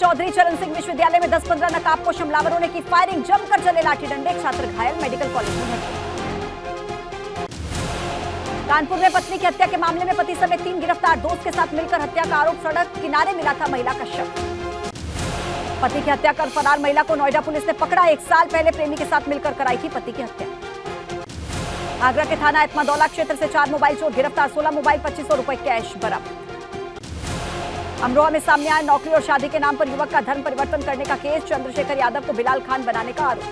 चौधरी चरण सिंह विश्वविद्यालय में 10-15 नकाबपोश हमलावरों ने की फायरिंग, जमकर चले लाठी डंडे, छात्र घायल, मेडिकल कॉलेज में भर्ती। कानपुर में पत्नी की हत्या के मामले में पति समेत 3 गिरफ्तार, दोस्त के साथ मिलकर हत्या का आरोप, सड़क किनारे मिला था महिला का शव। पति की हत्या कर फरार महिला को नोएडा पुलिस ने पकड़ा, 1 साल पहले प्रेमी के साथ मिलकर कराई थी पति की हत्या। आगरा के थाना एतमादौला क्षेत्र से 4 मोबाइल चोर गिरफ्तार, 16 मोबाइल 2500 रुपए कैश बरामद। अमरोहा में सामने आया नौकरी और शादी के नाम पर युवक का धर्म परिवर्तन करने का केस, चंद्रशेखर यादव को बिलाल खान बनाने का आरोप।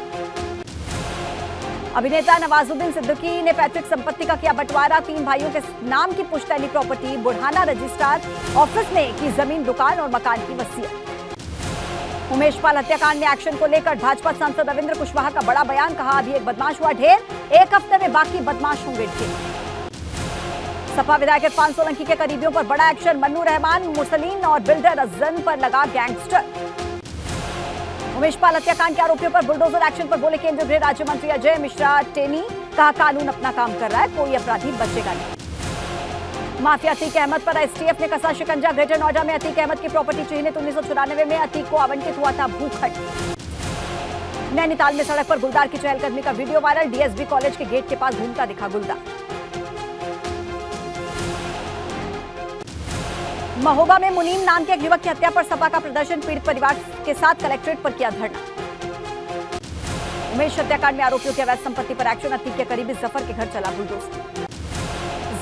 अभिनेता नवाजुद्दीन सिद्दीकी ने पैतृक संपत्ति का किया बंटवारा, 3 भाइयों के नाम की पुश्तैनी प्रॉपर्टी, बुढ़ाना रजिस्ट्रार ऑफिस में की जमीन, दुकान और मकान की वसीयत। उमेश पाल हत्याकांड में एक्शन को लेकर भाजपा सांसद रविंद्र कुशवाहा का बड़ा बयान, कहा अभी एक बदमाश हुआ ढेर, 1 हफ्ते में बाकी बदमाश होंगे ढेर। सपा विधायक इरफान सोलंकी के करीबियों पर बड़ा एक्शन, मन्नू रहमान, मुसलीन और बिल्डर अजन पर लगा गैंगस्टर। उमेश पाल हत्याकांड के आरोपियों पर बुलडोजर एक्शन पर बोले केंद्रीय गृह राज्य मंत्री अजय मिश्रा टेनी, कहा कानून अपना काम कर रहा है, कोई अपराधी बचेगा नहीं। माफिया अतीक अहमद पर एसटीएफ ने कसा शिकंजा, ग्रेटर नोएडा में अतीक अहमद की प्रॉपर्टी चिन्हित 1994 में अतीक को आवंटित हुआ था भूखंड। नैनीताल में सड़क पर गुलदार की चहलकदमी का वीडियो वायरल, डीएसबी कॉलेज के गेट के पास घूमता दिखा गुलदार। महोबा में मुनीम नाम के एक युवक की हत्या पर सपा का प्रदर्शन, पीड़ित परिवार के साथ कलेक्ट्रेट पर किया धरना। उमेश हत्याकांड में आरोपियों की अवैध संपत्ति पर एक्शन, अतीक के करीबी जफर के घर चला बुलडोजर।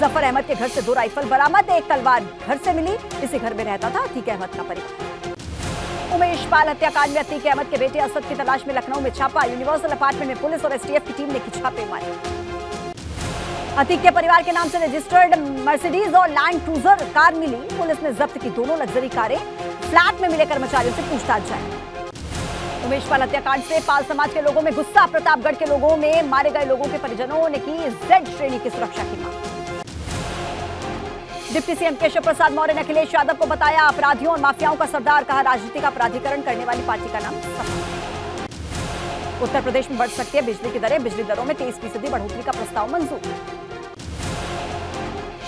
जफर अहमद के घर से 2 राइफल बरामद, 1 तलवार घर से मिली, इसी घर में रहता था अतीक अहमद का परिवार। उमेश पाल हत्याकांड में अतीक अहमद के बेटे असद की तलाश में लखनऊ में छापा, यूनिवर्सल अपार्टमेंट में पुलिस और एसटीएफ की टीम ने की छापेमारी। अतीक के परिवार के नाम से रजिस्टर्ड मर्सिडीज और लैंड क्रूजर कार मिली, पुलिस ने जब्त की दोनों लग्जरी कारें, फ्लैट में मिले कर्मचारियों से पूछताछ जारी। उमेश पाल हत्याकांड से पाल समाज के लोगों में गुस्सा, प्रतापगढ़ के लोगों में मारे गए लोगों के परिजनों ने की जेड श्रेणी की सुरक्षा की मांग। डिप्टी सीएम केशव प्रसाद मौर्य ने अखिलेश यादव को बताया अपराधियों और माफियाओं का सरदार, कहा राजनीति का अपराधीकरण करने वाली पार्टी का नाम सपा। उत्तर प्रदेश में बढ़ सकती है बिजली की दरें, बिजली दरों में 23% बढ़ोतरी का प्रस्ताव मंजूर।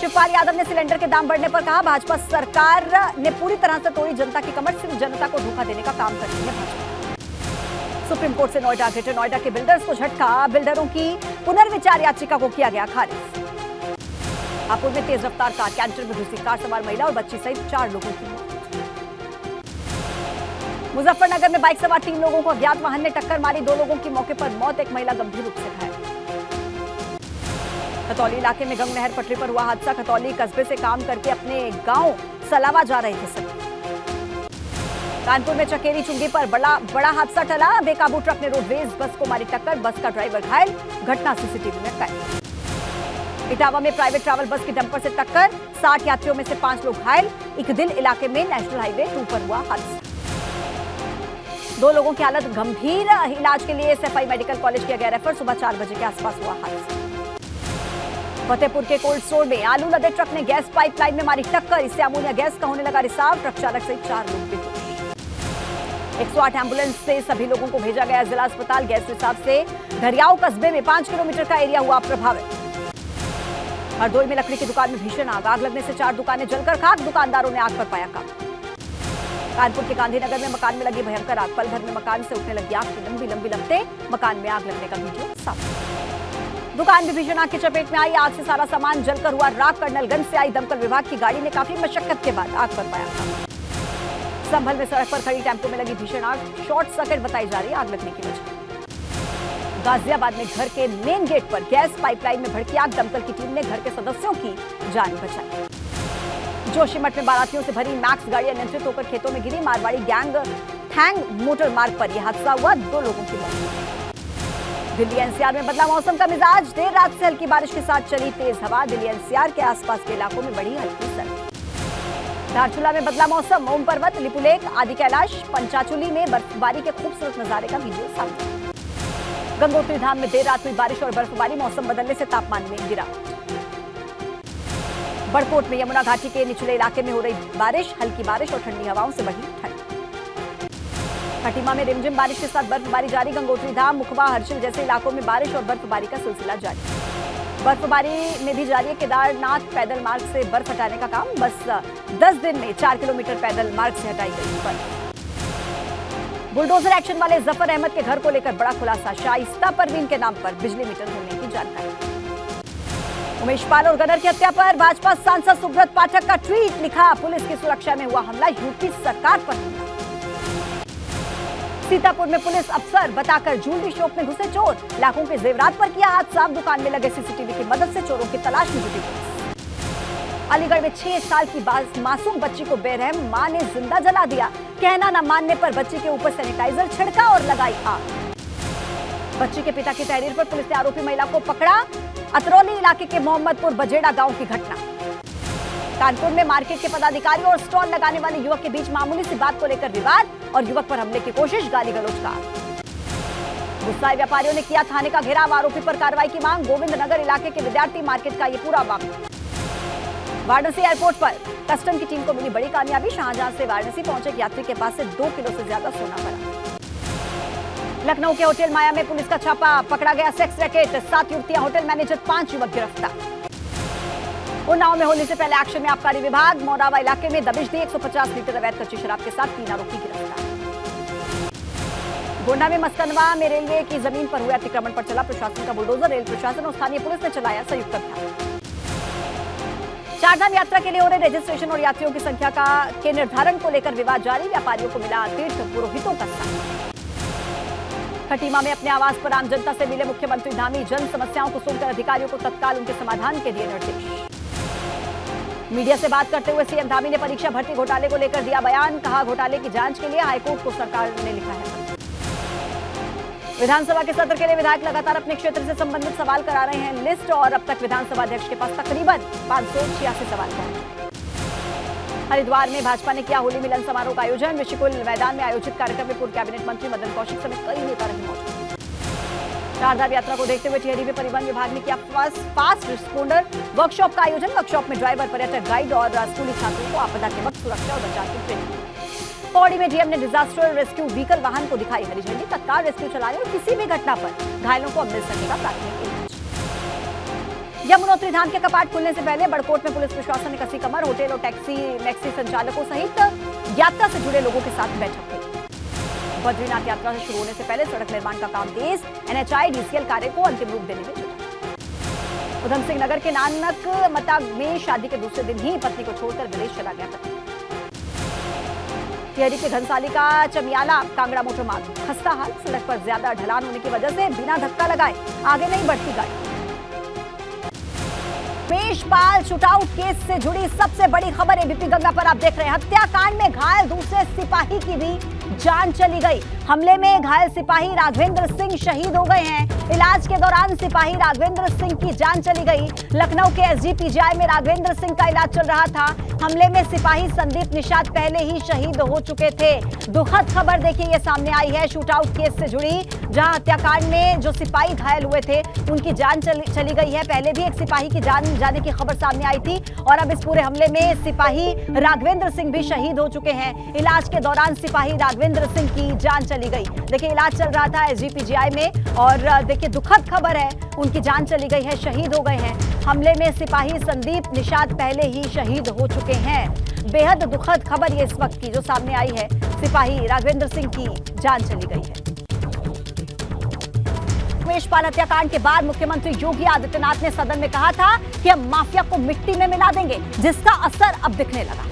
शिवपाल यादव ने सिलेंडर के दाम बढ़ने पर कहा भाजपा सरकार ने पूरी तरह से तोड़ी जनता की कमर, सिर्फ जनता को धोखा देने का काम करती है भाजपा। सुप्रीम कोर्ट से नोएडा, ग्रेटर नोएडा के बिल्डर्स को झटका, बिल्डरों की पुनर्विचार याचिका को किया गया खारिज। हापुड़ में तेज रफ्तार कार कैंटर में घुसी, कार सवार महिला और बच्ची सहित 4 लोगों की मौत। मुजफ्फरनगर में बाइक सवार 3 लोगों को अज्ञात वाहन ने टक्कर मारी, 2 लोगों की मौके पर मौत, एक महिला गंभीर रूप से घायल। खतौली इलाके में गंग नहर पटरी पर हुआ हादसा, खतौली कस्बे से काम करके अपने गांव सलावा जा रहे थे सभी। कानपुर में चकेरी चुंगी पर बड़ा हादसा टला, बेकाबू ट्रक ने रोडवेज बस को मारी टक्कर, बस का ड्राइवर घायल, घटना सीसीटीवी में कैद। इटावा में प्राइवेट ट्रैवल बस की डंपर से टक्कर, 60 यात्रियों में से 5 लोग घायल, इकदिल इलाके में नेशनल हाईवे 2 पर हुआ हादसा। 2 लोगों की हालत गंभीर, इलाज के लिए एसएफआई मेडिकल कॉलेज किया गया रेफर, सुबह 4 बजे के आसपास हुआ हादसा। फतेहपुर के कोल्ड स्टोर में आलू लदे ट्रक ने गैस पाइपलाइन में मारी टक्कर, इससे अमोनिया गैस का होने लगा रिसाव, ट्रक चालक सहित 4 लोग बेहोश। 108 एम्बुलेंस से सभी लोगों को भेजा गया जिला अस्पताल, गैस रिसाव से धरियाव कस्बे में 5 किलोमीटर का एरिया हुआ प्रभावित। हरदोई में लकड़ी की दुकान में भीषण आग लगने से 4 दुकानें जलकर खाक, दुकानदारों ने आग पर पाया काबू। कानपुर के गांधीनगर में मकान में लगी भयंकर आग, पल भर में मकान से उठने लगी आग की लंबी लपटें, मकान में आग लगने का वीडियो सामने। दुकान भी भीषण आग की चपेट में आई, आग से सारा सामान जलकर हुआ राख, कर्नलगंज से आई दमकल विभाग की गाड़ी ने काफी मशक्कत के बाद आग पर पाया काबू। संभल में सड़क पर खड़ी टेंपो में लगी भीषण आग, शॉर्ट सर्किट बताई जा रही आग लगने की वजह। गाजियाबाद में घर के मेन गेट पर गैस पाइपलाइन में भड़की आग, दमकल की टीम ने घर के सदस्यों की जान बचाई। जोशीमठ में बारातियों से भरी मैक्स गाड़ी अनियंत्रित होकर खेतों में गिरी, मारवाड़ी गैंग थैंग मोटर मार्ग पर यह हादसा हुआ, 2 लोगों की मौत। दिल्ली एनसीआर में बदला मौसम का मिजाज, देर रात से हल्की बारिश के साथ चली तेज हवा, दिल्ली एनसीआर के आसपास के इलाकों में बढ़ी हल्की सर्दी। धारचूला में बदला मौसम, ओम पर्वत, लिपुलेख, आदि कैलाश, पंचाचुली में बर्फबारी के खूबसूरत नजारे का वीडियो सामने। गंगोत्री धाम में देर रात हुई बारिश और बर्फबारी, मौसम बदलने से तापमान में गिरावट। बड़कोट में यमुना घाटी के निचले इलाके में हो रही बारिश, हल्की बारिश और ठंडी हवाओं से बढ़ी ठंड। खटीमा में रिमझिम बारिश के साथ बर्फबारी जारी, गंगोत्री धाम, मुखबा, हर्षिल जैसे इलाकों में बारिश और बर्फबारी का सिलसिला जारी। बर्फबारी में भी जारी है केदारनाथ पैदल मार्ग से बर्फ हटाने का काम, बस 10 दिन में 4 किलोमीटर पैदल मार्ग से हटाई गई बर्फ। बुलडोजर एक्शन वाले जफर अहमद के घर को लेकर बड़ा खुलासा, शाइस्ता परवीन के नाम पर बिजली मीटर होने की जानकारी। उमेश पाल और गदर की हत्या पर भाजपा सांसद सुब्रत पाठक का ट्वीट, लिखा पुलिस की सुरक्षा में हुआ हमला, यूपी सरकार पर हमला। सीतापुर में पुलिस अफसर बताकर ज्वेलरी शॉप में घुसे चोर, लाखों के जेवरात पर किया हाथ साफ, दुकान में लगे सीसीटीवी की मदद से चोरों की तलाश में जुटी पुलिस। अलीगढ़ में 6 साल की मासूम बच्ची को बेरहम मां ने जिंदा जला दिया, कहना न मानने पर बच्ची के ऊपर सैनिटाइजर छिड़का और लगाई आग। बच्ची के पिता की तहरीर पर पुलिस ने आरोपी महिला को पकड़ा, अतरौली इलाके के मोहम्मदपुर बजेड़ा गांव की घटना। कानपुर में मार्केट के पदाधिकारी और स्टॉल लगाने वाले युवक के बीच मामूली सी बात को लेकर विवाद और युवक पर हमले की कोशिश, गाली गलौज का। गुस्साए व्यापारियों ने किया थाने का घेराव, आरोपी पर कार्रवाई की मांग, गोविंद नगर इलाके के विद्यार्थी मार्केट का ये पूरा मामला। वाराणसी एयरपोर्ट पर कस्टम की टीम को मिली बड़ी कामयाबी, शाहजहां से वाराणसी पहुंचे एक यात्री के पास से 2 किलो से ज्यादा सोना बरामद। लखनऊ के होटल माया में पुलिस का छापा, पकड़ा गया सेक्स रैकेट, 7 युवतियां, होटल मैनेजर, 5 युवक गिरफ्तार। उन्नाव में होली से पहले एक्शन में आबकारी विभाग, मोरावा इलाके में दबिश दी, 150 लीटर अवैध कच्ची शराब के साथ 3 आरोपी गिरफ्तार। गोंडा में मस्कनवा में रेलवे की जमीन पर हुए अतिक्रमण पर चला प्रशासन का बुलडोजर, रेल प्रशासन और स्थानीय पुलिस ने चलाया संयुक्त अभियान। चारधाम यात्रा के लिए हो रहे रजिस्ट्रेशन और यात्रियों की संख्या के निर्धारण को लेकर विवाद जारी, व्यापारियों को मिला तीर्थ पुरोहितों का साथ। खटीमा में अपने आवास पर आम जनता से मिले मुख्यमंत्री धामी, जन समस्याओं को सुनकर अधिकारियों को तत्काल उनके समाधान के दिए निर्देश। मीडिया से बात करते हुए सीएम धामी ने परीक्षा भर्ती घोटाले को लेकर दिया बयान, कहा घोटाले की जांच के लिए हाईकोर्ट को सरकार ने लिखा है। विधानसभा के सत्र के लिए विधायक लगातार अपने क्षेत्र से संबंधित सवाल करा रहे हैं लिस्ट, और अब तक विधानसभा अध्यक्ष के पास तकरीबन 586 सवाल पहुंचे। हरिद्वार में भाजपा ने किया होली मिलन समारोह का आयोजन, ऋषिकुल मैदान में आयोजित कार्यक्रम में पूर्व कैबिनेट मंत्री मदन कौशिक समेत कई नेता रहे मौजूद। चारधाम यात्रा को देखते हुए टिहरी में परिवहन विभाग ने किया फास्ट रिस्पॉन्डर वर्कशॉप का आयोजन, वर्कशॉप में ड्राइवर, पर्यटक, गाइड और स्कूली छात्रों को आपदा के वक्त सुरक्षा और बचाव की ट्रेनिंग। पौड़ी में डीएम ने डिजास्टर रेस्क्यू व्हीकल वाहन को दिखाई हरी झंडी, तत्काल रेस्क्यू चलाने और किसी भी घटना पर घायलों को मिल सकेगा प्राथमिक इलाज। यमुनोत्री धाम के कपाट खुलने से पहले बड़कोट में पुलिस प्रशासन ने कसी कमर, होटल और टैक्सी संचालकों सहित यात्रा से जुड़े लोगों के साथ बैठक की। बद्रीनाथ यात्रा से शुरू होने से पहले सड़क निर्माण का काम तेज, एनएचआई डीसीएल कार्य को अंतिम रूप देने में जुटा। उधम सिंह नगर के नानक मता में शादी के दूसरे दिन ही पत्नी को छोड़कर विदेश चला गया पति। टिहरी के घनसाली का चमियाला कांगड़ा मोटर मार्ग खस्ता हाल, सड़क पर ज्यादा ढलान होने की वजह से बिना धक्का लगाए आगे नहीं बढ़ती गाड़ी। उमेश पाल शूटआउट केस से जुड़ी सबसे बड़ी खबर एबीपी गंगा पर आप देख रहे हैं। हत्याकांड में घायल दूसरे सिपाही की भी जान चली गई। हमले में घायल सिपाही राघवेंद्र सिंह शहीद हो गए हैं। इलाज के दौरान सिपाही राघवेंद्र सिंह की जान चली गई। लखनऊ के एसजीपीजीआई में राघवेंद्र सिंह का इलाज चल रहा था। हमले में सिपाही संदीप निषाद पहले ही शहीद हो चुके थे। दुखद खबर देखिए ये सामने आई है शूटआउट केस से जुड़ी, जहां हत्याकांड में जो सिपाही घायल हुए थे उनकी जान चली गई है। पहले भी एक सिपाही की जान जाने की खबर सामने आई थी और अब इस पूरे हमले में सिपाही राघवेंद्र सिंह भी शहीद हो चुके हैं। इलाज के दौरान सिपाही राघवेंद्र सिंह की जान चली गई। देखिए इलाज चल रहा था एसजीपीजीआई में और देखिए दुखद खबर है, उनकी जान चली गई है, शहीद हो गए हैं। हमले में सिपाही संदीप निषाद पहले ही शहीद हो चुके हैं। बेहद दुखद खबर ये इस वक्त की जो सामने आई है, सिपाही राघवेंद्र सिंह की जान चली गई है। उमेश पाल हत्याकांड के बाद मुख्यमंत्री योगी आदित्यनाथ ने सदन में कहा था कि हम माफिया को मिट्टी में मिला देंगे, जिसका असर अब दिखने लगा।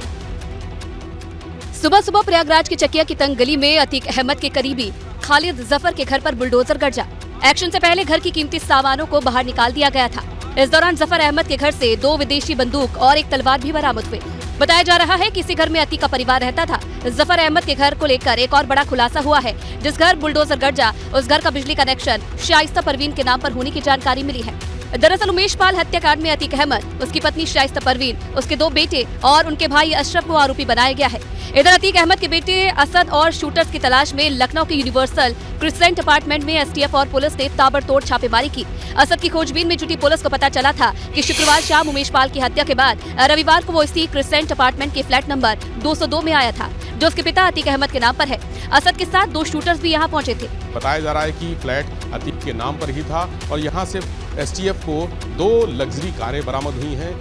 सुबह सुबह प्रयागराज के चकिया की तंग गली में अतीक अहमद के करीबी खालिद जफर के घर पर बुलडोजर गरजा। एक्शन से पहले घर की कीमती सामानों को बाहर निकाल दिया गया था। इस दौरान जफर अहमद के घर से 2 विदेशी बंदूक और एक तलवार भी बरामद हुए। बताया जा रहा है कि इसी घर में अतीक का परिवार रहता था। जफर अहमद के घर को लेकर एक और बड़ा खुलासा हुआ है। जिस घर बुलडोजर गरजा उस घर का बिजली कनेक्शन शाइस्ता परवीन के नाम पर होने की जानकारी मिली है। दरअसल उमेश पाल हत्याकांड में अतीक अहमद, उसकी पत्नी शाइस्ता परवीन, उसके 2 बेटे और उनके भाई अशरफ को आरोपी बनाया गया है। इधर अतीक अहमद के बेटे असद और शूटर्स की तलाश में लखनऊ के यूनिवर्सल क्रिसेंट अपार्टमेंट में एसटीएफ और पुलिस ने ताबड़तोड़ छापेमारी की। असद की खोजबीन में जुटी पुलिस को पता चला था कि शुक्रवार शाम उमेश पाल की हत्या के बाद रविवार को वो इसी क्रिसेंट अपार्टमेंट के फ्लैट नंबर 202 में आया था, जो उसके पिता अतीक अहमद के नाम पर है। असद के साथ 2 शूटर्स भी यहाँ पहुँचे थे। बताया जा रहा है कि फ्लैट अतीक के नाम पर ही था और यहाँ से एसटीएफ को 2 लग्जरी कारें बरामद हुई हैं।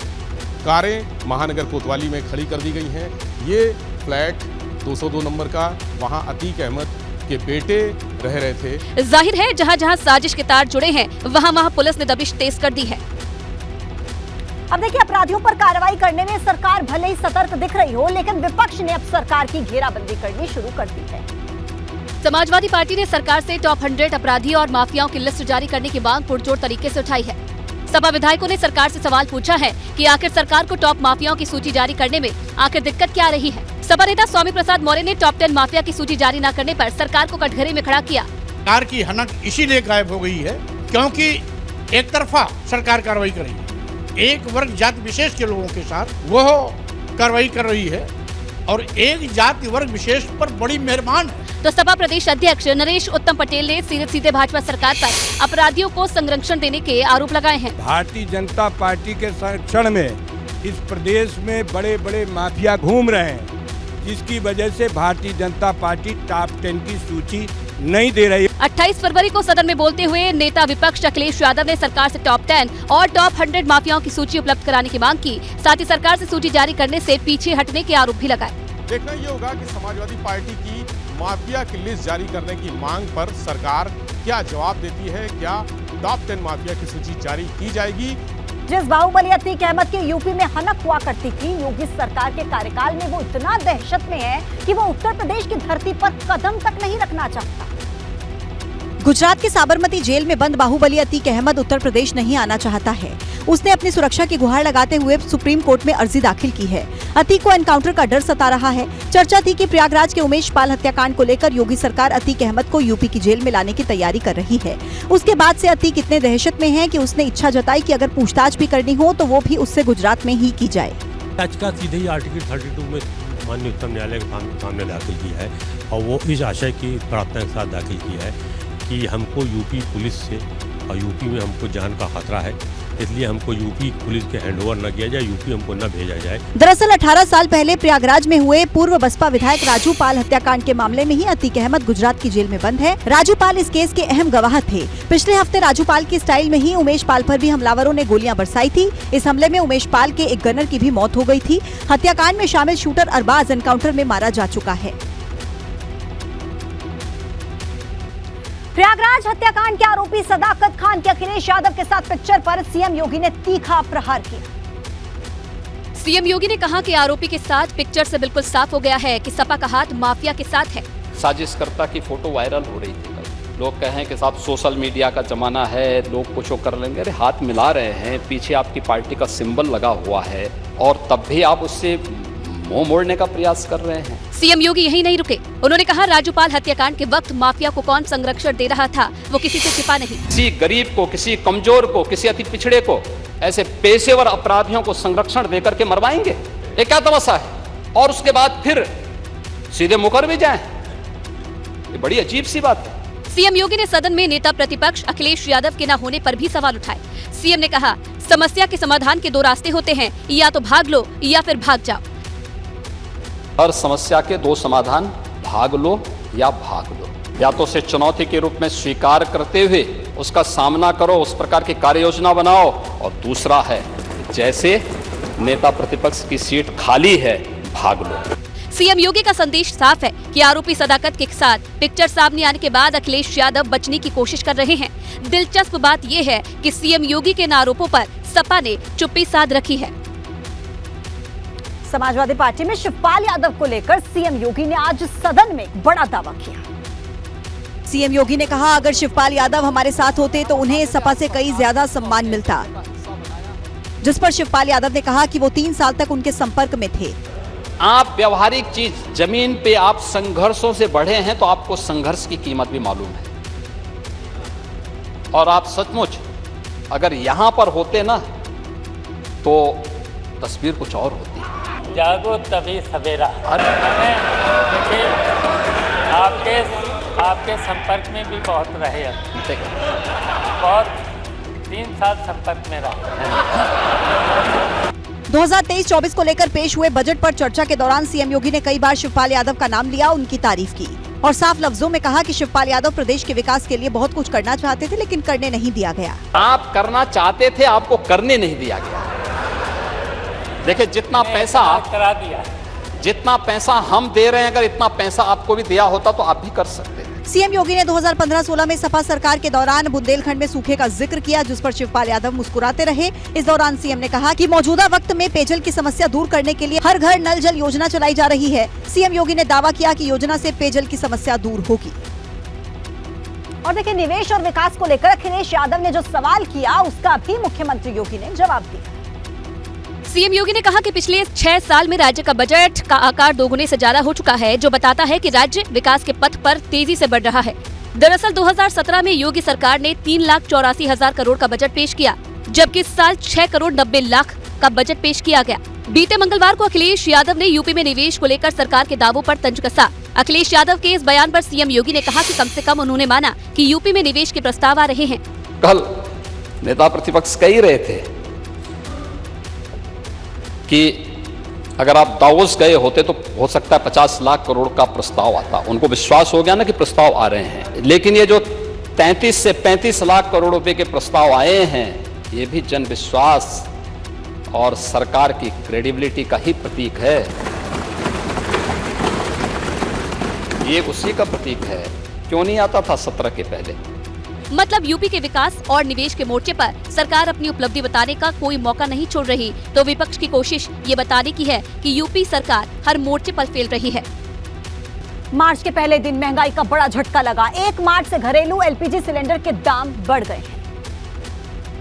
कारें महानगर कोतवाली में खड़ी कर दी गई हैं। ये फ्लैट 202 नंबर का, वहाँ अतीक अहमद के बेटे रह रहे थे। जाहिर है जहां जहां साजिश के तार जुड़े हैं वहां वहां पुलिस ने दबिश तेज कर दी है। अब देखिए, अपराधियों पर कार्रवाई करने में सरकार भले ही सतर्क दिख रही हो, लेकिन विपक्ष ने अब सरकार की घेराबंदी करनी शुरू कर दी है। समाजवादी पार्टी ने सरकार से टॉप 100 अपराधी और माफियाओं की लिस्ट जारी करने की मांग पुरजोर तरीके से उठाई है। सपा विधायकों ने सरकार से सवाल पूछा है कि आखिर सरकार को टॉप माफियाओं की सूची जारी करने में आखिर दिक्कत क्या रही है। सपा नेता स्वामी प्रसाद मौर्य ने टॉप 10 माफिया की सूची जारी न करने पर सरकार को कटघरे में खड़ा किया। सरकार की हनक इसीलिए गायब हो गई है क्योंकि एक तरफा सरकार कार्रवाई कर रही है, एक वर्ग जाति विशेष के लोगों के साथ वो कार्रवाई कर रही है और एक जाति वर्ग विशेष पर बड़ी मेहरबान है। तो सपा प्रदेश अध्यक्ष नरेश उत्तम पटेल ने सीधे भाजपा सरकार पर अपराधियों को संरक्षण देने के आरोप लगाए हैं। भारतीय जनता पार्टी के संरक्षण में इस प्रदेश में बड़े बड़े माफिया घूम रहे हैं, जिसकी वजह से भारतीय जनता पार्टी टॉप 10 की सूची नहीं दे रही। 28 फरवरी को सदन में बोलते हुए नेता विपक्ष अखिलेश यादव ने सरकार से टॉप 10 और टॉप 100 माफियाओं की सूची उपलब्ध कराने की मांग की। साथ ही सरकार से सूची जारी करने से पीछे हटने के आरोप भी लगाए। देखना ये होगा कि समाजवादी पार्टी की माफिया की लिस्ट जारी करने की मांग पर सरकार क्या जवाब देती है। क्या टॉप 10 माफिया की सूची जारी की जाएगी? जिस बाहुबली अतीक अहमद की यूपी में हनक हुआ करती थी, योगी सरकार के कार्यकाल में वो इतना दहशत में है कि वो उत्तर प्रदेश की धरती पर कदम तक नहीं रखना चाहता। गुजरात के साबरमती जेल में बंद बाहुबली अतीक अहमद उत्तर प्रदेश नहीं आना चाहता है। उसने अपनी सुरक्षा की गुहार लगाते हुए सुप्रीम कोर्ट में अर्जी दाखिल की है। अतीक को एनकाउंटर का डर सता रहा है। चर्चा थी कि प्रयागराज के उमेश पाल हत्याकांड को लेकर योगी सरकार अतीक अहमद को यूपी की जेल में लाने की तैयारी कर रही है। उसके बाद से अतीक इतने दहशत में है कि उसने इच्छा जताई कि अगर पूछताछ भी करनी हो तो वो भी उससे गुजरात में ही की जाए। याचिका सीधे ही आर्टिकल 32 में माननीय उच्चतम न्यायालय के सामने दाखिल की है और वो इस आशय की प्रार्थना के साथ दाखिल की है कि हमको यूपी पुलिस से और यूपी में हमको जान का खतरा है, इसलिए हमको यूपी पुलिस के हैंडओवर न किया जाए, यूपी हमको न भेजा जाए। दरअसल 18 साल पहले प्रयागराज में हुए पूर्व बसपा विधायक राजू पाल हत्याकांड के मामले में ही अतीक अहमद गुजरात की जेल में बंद है। राजू पाल इस केस के अहम गवाह थे। पिछले हफ्ते राजू पाल की स्टाइल में ही उमेश पाल पर भी हमलावरों ने गोलियां बरसाई थी। इस हमले में उमेश पाल के एक गनर की भी मौत हो गई थी। हत्याकांड में शामिल शूटर अरबाज एनकाउंटर में मारा जा चुका है। प्रयागराज हत्याकांड के आरोपी सदाकत खान के अखिलेश यादव के साथ पिक्चर पर सीएम योगी ने तीखा प्रहार किया। सीएम योगी ने कहा कि आरोपी के साथ पिक्चर से बिल्कुल साफ हो गया है कि सपा का हाथ माफिया के साथ है। साजिशकर्ता की फोटो वायरल हो रही थी कल। लोग कहें कि साहब सोशल मीडिया का जमाना है, लोग कुछ कर लेंगे। अरे हाथ मिला रहे हैं, पीछे आपकी पार्टी का सिंबल लगा हुआ है और तब भी आप उससे मुंह मोड़ने का प्रयास कर रहे हैं। सीएम योगी यही नहीं रुके। उन्होंने कहा राजूपाल हत्याकांड के वक्त माफिया को कौन संरक्षण दे रहा था वो किसी से छिपा नहीं। किसी गरीब को, किसी कमजोर को, किसी अति पिछड़े को ऐसे पेशेवर अपराधियों को संरक्षण देकर के मरवाएंगे, ये क्या तमाशा है? और उसके बाद फिर सीधे मुकर भी जाएं, ये बड़ी अजीब सी बात है। सीएम योगी ने सदन में नेता प्रतिपक्ष अखिलेश यादव के न होने पर भी सवाल उठाए। सीएम ने कहा समस्या के समाधान के 2 रास्ते होते हैं, या तो भाग लो या फिर भाग जाओ। हर समस्या के 2 समाधान, भाग लो या भाग लो। या तो उसे चुनौती के रूप में स्वीकार करते हुए उसका सामना करो, उस प्रकार की कार्य योजना बनाओ, और दूसरा है जैसे नेता प्रतिपक्ष की सीट खाली है, भाग लो। सीएम योगी का संदेश साफ है कि आरोपी सदाकत के साथ पिक्चर सामने आने के बाद अखिलेश यादव बचने की कोशिश कर रहे हैं। दिलचस्प बात यह है कि सीएम योगी के इन आरोपों पर सपा ने चुप्पी साध रखी है। समाजवादी पार्टी में शिवपाल यादव को लेकर सीएम योगी ने आज सदन में बड़ा दावा किया। सीएम योगी ने कहा अगर शिवपाल यादव हमारे साथ होते तो उन्हें सपा से कई ज्यादा सम्मान मिलता, जिस पर शिवपाल यादव ने कहा कि वो 3 साल तक उनके संपर्क में थे। आप व्यवहारिक चीज, जमीन पे आप संघर्षों से बढ़े हैं तो आपको संघर्ष की कीमत भी मालूम है। और आप सचमुच अगर यहां पर होते ना तो तस्वीर कुछ और होती। जागो तभी सवेरा। देखिए आपके संपर्क में भी बहुत रहे, बहुत 3 साल संपर्क में रहे। 2023-24 को लेकर पेश हुए बजट पर चर्चा के दौरान सीएम योगी ने कई बार शिवपाल यादव का नाम लिया, उनकी तारीफ की और साफ लफ्जों में कहा कि शिवपाल यादव प्रदेश के विकास के लिए बहुत कुछ करना चाहते थे लेकिन करने नहीं दिया गया। आप करना चाहते थे, आपको करने नहीं दिया गया। देखिए जितना पैसा करा दिया, जितना पैसा हम दे रहे हैं, अगर इतना पैसा आपको भी दिया होता तो आप भी कर सकते थे। सीएम योगी ने 2015-16 में सपा सरकार के दौरान बुंदेलखंड में सूखे का जिक्र किया, जिस पर शिवपाल यादव मुस्कुराते रहे। इस दौरान सीएम ने कहा कि मौजूदा वक्त में पेयजल की समस्या दूर करने के लिए हर घर नल जल योजना चलाई जा रही है। सीएम योगी ने दावा किया कि योजना से पेयजल की समस्या दूर होगी। और देखिए, निवेश और विकास को लेकर अखिलेश यादव ने जो सवाल किया, उसका भी मुख्यमंत्री योगी ने जवाब दिया। सीएम योगी ने कहा कि पिछले 6 साल में राज्य का बजट का आकार दोगुने से ज्यादा हो चुका है, जो बताता है कि राज्य विकास के पथ पर तेजी से बढ़ रहा है। दरअसल 2017 में योगी सरकार ने 3,84,000 करोड़ का बजट पेश किया, जबकि इस साल 6 करोड़ 90 लाख का बजट पेश किया गया। बीते मंगलवार को अखिलेश यादव ने यूपी में निवेश को लेकर सरकार के दावों पर तंज कसा। अखिलेश यादव के इस बयान पर सीएम योगी ने कहा कि कम से कम उन्होंने माना कि यूपी में निवेश के प्रस्ताव आ रहे हैं। कल नेता प्रतिपक्ष कह रहे थे कि अगर आप दावोस गए होते तो हो सकता है 50 लाख करोड़ का प्रस्ताव आता। उनको विश्वास हो गया ना कि प्रस्ताव आ रहे हैं, लेकिन ये जो 33 से 35 लाख करोड़ रुपए के प्रस्ताव आए हैं, ये भी जन विश्वास और सरकार की क्रेडिबिलिटी का ही प्रतीक है। ये उसी का प्रतीक है। क्यों नहीं आता था 17 के पहले? मतलब यूपी के विकास और निवेश के मोर्चे पर सरकार अपनी उपलब्धि बताने का कोई मौका नहीं छोड़ रही, तो विपक्ष की कोशिश ये बताने की है कि यूपी सरकार हर मोर्चे पर फेल रही है। मार्च के पहले दिन महंगाई का बड़ा झटका लगा। 1 मार्च से घरेलू एलपीजी सिलेंडर के दाम बढ़ गए हैं।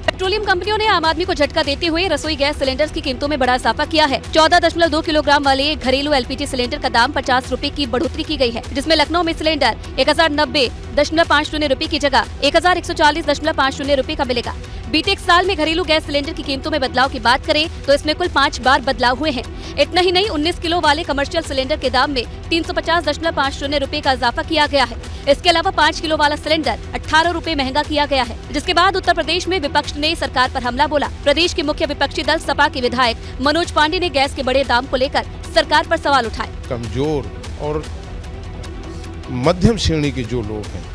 पेट्रोलियम कंपनियों ने आम आदमी को झटका देते हुए रसोई गैस सिलेंडर की कीमतों में बड़ा इजाफा किया है। 14.2 किलोग्राम वाले घरेलू एलपीजी सिलेंडर का दाम 50 रुपए की बढ़ोतरी की गई है, जिसमें लखनऊ में सिलेंडर 1090.50 रुपए की जगह 1140.50 रुपए का मिलेगा। बीते 1 साल में घरेलू गैस सिलेंडर की कीमतों में बदलाव की बात करें तो इसमें कुल 5 बार बदलाव हुए हैं। इतना ही नहीं, 19 किलो वाले कमर्शियल सिलेंडर के दाम में 350.50 रुपए का इजाफा किया गया है। इसके अलावा 5 किलो वाला सिलेंडर 18 रुपए महंगा किया गया है, जिसके बाद उत्तर प्रदेश में विपक्ष ने सरकार पर हमला बोला। प्रदेश के मुख्य विपक्षी दल सपा के विधायक मनोज पांडे ने गैस के बड़े दाम को लेकर सरकार पर सवाल उठाए। कमजोर और मध्यम श्रेणी के जो लोग हैं,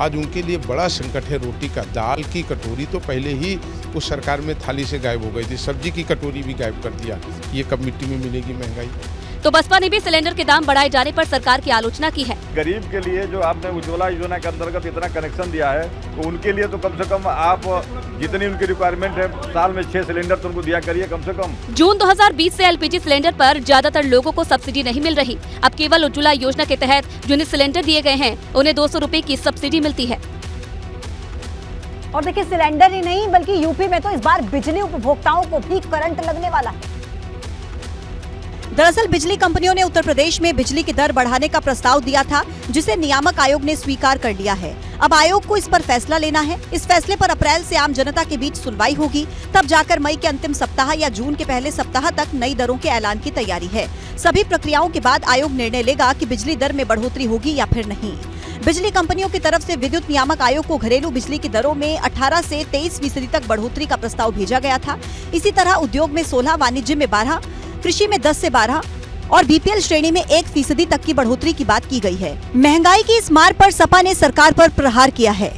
आज उनके लिए बड़ा संकट है। रोटी का दाल की कटोरी तो पहले ही उस सरकार में थाली से गायब हो गई थी, सब्जी की कटोरी भी गायब कर दिया। ये कब मिट्टी में मिलेगी महंगाई? तो बसपा ने भी सिलेंडर के दाम बढ़ाए जाने पर सरकार की आलोचना की है। गरीब के लिए जो आपने उज्ज्वला योजना के अंतर्गत इतना कनेक्शन दिया है, तो उनके लिए तो कम से कम आप जितनी उनकी रिक्वायरमेंट है, साल में 6 सिलेंडर तो उनको दिया करिए कम से कम। जून 2020 से एलपीजी सिलेंडर पर ज्यादातर लोगों को सब्सिडी नहीं मिल रही। अब केवल उज्ज्वला योजना के तहत जिन्हें सिलेंडर दिए गए हैं, उन्हें 200 रुपए की सब्सिडी मिलती है। और देखिए, सिलेंडर ही नहीं बल्कि यूपी में तो इस बार बिजली उपभोक्ताओं को भी करंट लगने वाला है। दरअसल बिजली कंपनियों ने उत्तर प्रदेश में बिजली की दर बढ़ाने का प्रस्ताव दिया था, जिसे नियामक आयोग ने स्वीकार कर लिया है। अब आयोग को इस पर फैसला लेना है। इस फैसले पर अप्रैल से आम जनता के बीच सुनवाई होगी, तब जाकर मई के अंतिम सप्ताह या जून के पहले सप्ताह तक नई दरों के ऐलान की तैयारी है। सभी प्रक्रियाओं के बाद आयोग निर्णय लेगा कि बिजली दर में बढ़ोतरी होगी या फिर नहीं। बिजली कंपनियों की तरफ से विद्युत नियामक आयोग को घरेलू बिजली की दरों में 18 से 23% तक बढ़ोतरी का प्रस्ताव भेजा गया था। इसी तरह उद्योग में 16, वाणिज्य में 12, कृषि में 10 से 12 और बीपीएल श्रेणी में 1% तक की बढ़ोतरी की बात की गई है। महंगाई की इस मार पर सपा ने सरकार पर प्रहार किया है।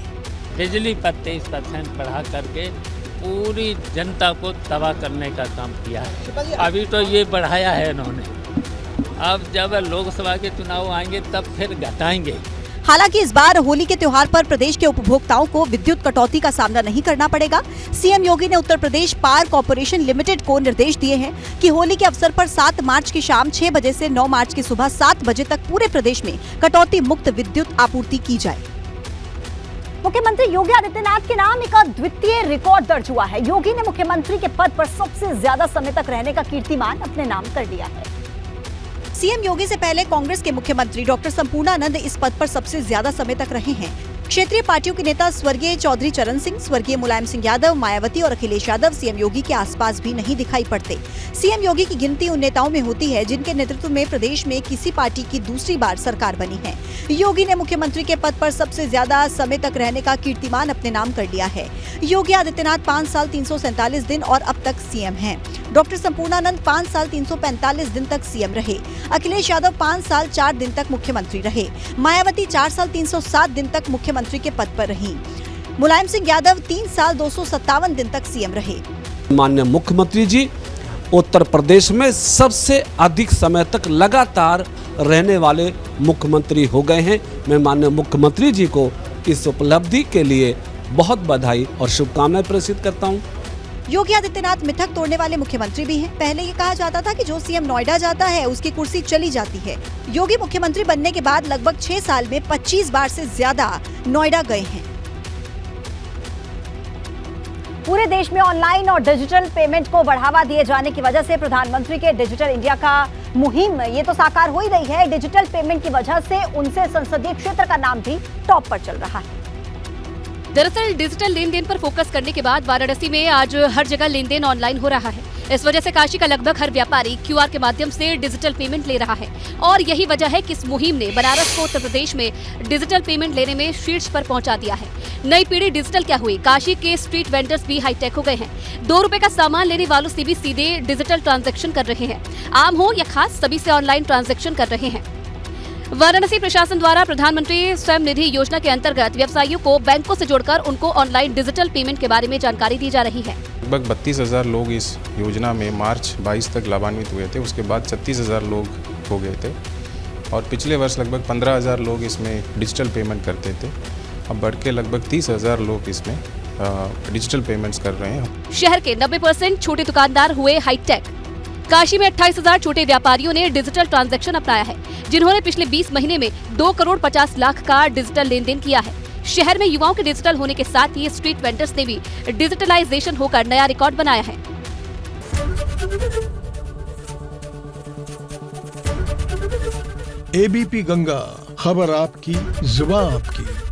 बिजली पर 23% बढ़ा करके पूरी जनता को तबाह करने का काम किया है। अभी तो ये बढ़ाया है इन्होंने, अब जब लोकसभा के चुनाव आएंगे तब फिर घटाएंगे। हालांकि इस बार होली के त्योहार पर प्रदेश के उपभोक्ताओं को विद्युत कटौती का सामना नहीं करना पड़ेगा। सीएम योगी ने Uttar Pradesh power corporation limited को निर्देश दिए हैं कि होली के अवसर पर 7 मार्च की शाम 6 बजे से 9 मार्च की सुबह 7 बजे तक पूरे प्रदेश में कटौती मुक्त विद्युत आपूर्ति की जाए। मुख्यमंत्री योगी आदित्यनाथ के नाम एक अद्वितीय रिकॉर्ड दर्ज हुआ है। योगी ने मुख्यमंत्री के पद पर सबसे ज्यादा समय तक रहने का कीर्तिमान अपने नाम कर लिया है। सीएम योगी से पहले कांग्रेस के मुख्यमंत्री डॉक्टर संपूर्णानंद इस पद पर सबसे ज्यादा समय तक रहे हैं। क्षेत्रीय पार्टियों के नेता स्वर्गीय चौधरी चरण सिंह, स्वर्गीय मुलायम सिंह यादव, मायावती और अखिलेश यादव सीएम योगी के आसपास भी नहीं दिखाई पड़ते। सीएम योगी की गिनती उन नेताओं में होती है जिनके नेतृत्व में प्रदेश में किसी पार्टी की दूसरी बार सरकार बनी है। योगी ने मुख्यमंत्री के पद पर सबसे ज्यादा समय तक रहने का कीर्तिमान अपने नाम कर लिया है। योगी आदित्यनाथ 5 साल 347 दिन और अब तक सीएम हैं। डॉक्टर संपूर्णानंद 5 साल 345 दिन तक सीएम रहे। अखिलेश यादव 5 साल 4 दिन तक मुख्यमंत्री रहे। मायावती 4 साल 307 दिन तक मुख्यमंत्री के पद पर रही। मुलायम सिंह यादव 3 साल 257 दिन तक सीएम रहे। माननीय मुख्यमंत्री जी उत्तर प्रदेश में सबसे अधिक समय तक लगातार रहने वाले मुख्यमंत्री हो गए हैं। मैं माननीय मुख्यमंत्री जी को इस उपलब्धि के लिए बहुत बधाई और शुभकामनाएं प्रेषित करता हूं। योगी आदित्यनाथ मिथक तोड़ने वाले मुख्यमंत्री भी हैं। पहले ये कहा जाता था कि जो सीएम नोएडा जाता है उसकी कुर्सी चली जाती है। योगी मुख्यमंत्री बनने के बाद लगभग 6 साल में 25 बार से ज्यादा नोएडा गए हैं। पूरे देश में ऑनलाइन और डिजिटल पेमेंट को बढ़ावा दिए जाने की वजह से प्रधानमंत्री के डिजिटल इंडिया का मुहिम ये तो साकार हो ही रही है। डिजिटल पेमेंट की वजह से उनसे संसदीय क्षेत्र का नाम भी टॉप पर चल रहा है। दरअसल डिजिटल लेन देन पर फोकस करने के बाद वाराणसी में आज हर जगह लेन देन ऑनलाइन हो रहा है। इस वजह से काशी का लगभग हर व्यापारी क्यूआर के माध्यम से डिजिटल पेमेंट ले रहा है और यही वजह है कि इस मुहिम ने बनारस को उत्तर प्रदेश में डिजिटल पेमेंट लेने में शीर्ष पर पहुंचा दिया है। नई पीढ़ी डिजिटल क्या हुई, काशी के स्ट्रीट वेंडर्स भी हाईटेक हो गए हैं। 2 रुपए का सामान लेने वालों से भी सीधे डिजिटल ट्रांजैक्शन कर रहे हैं। आम हो या खास, सभी से ऑनलाइन ट्रांजैक्शन कर रहे हैं। वाराणसी प्रशासन द्वारा प्रधानमंत्री स्वयं निधि योजना के अंतर्गत व्यवसायियों को बैंकों से जोड़कर उनको ऑनलाइन डिजिटल पेमेंट के बारे में जानकारी दी जा रही है। लगभग 32,000 लोग इस योजना में मार्च 22 तक लाभान्वित हुए थे। उसके बाद 36,000 लोग हो गए थे और पिछले वर्ष लगभग 15,000 लोग इसमें डिजिटल पेमेंट करते थे। अब बढ़ के लगभग 30,000 लोग इसमें डिजिटल पेमेंट्स कर रहे हैं। शहर के 90% छोटे दुकानदार हुए हाईटेक। काशी में 28,000 छोटे व्यापारियों ने डिजिटल ट्रांजैक्शन अपनाया है, जिन्होंने पिछले 20 महीने में 2 करोड़ 50 लाख का डिजिटल लेन देन किया है। शहर में युवाओं के डिजिटल होने के साथ ही स्ट्रीट वेंडर्स ने भी डिजिटलाइजेशन होकर नया रिकॉर्ड बनाया है। एबीपी गंगा, खबर आपकी, जुबान आपकी।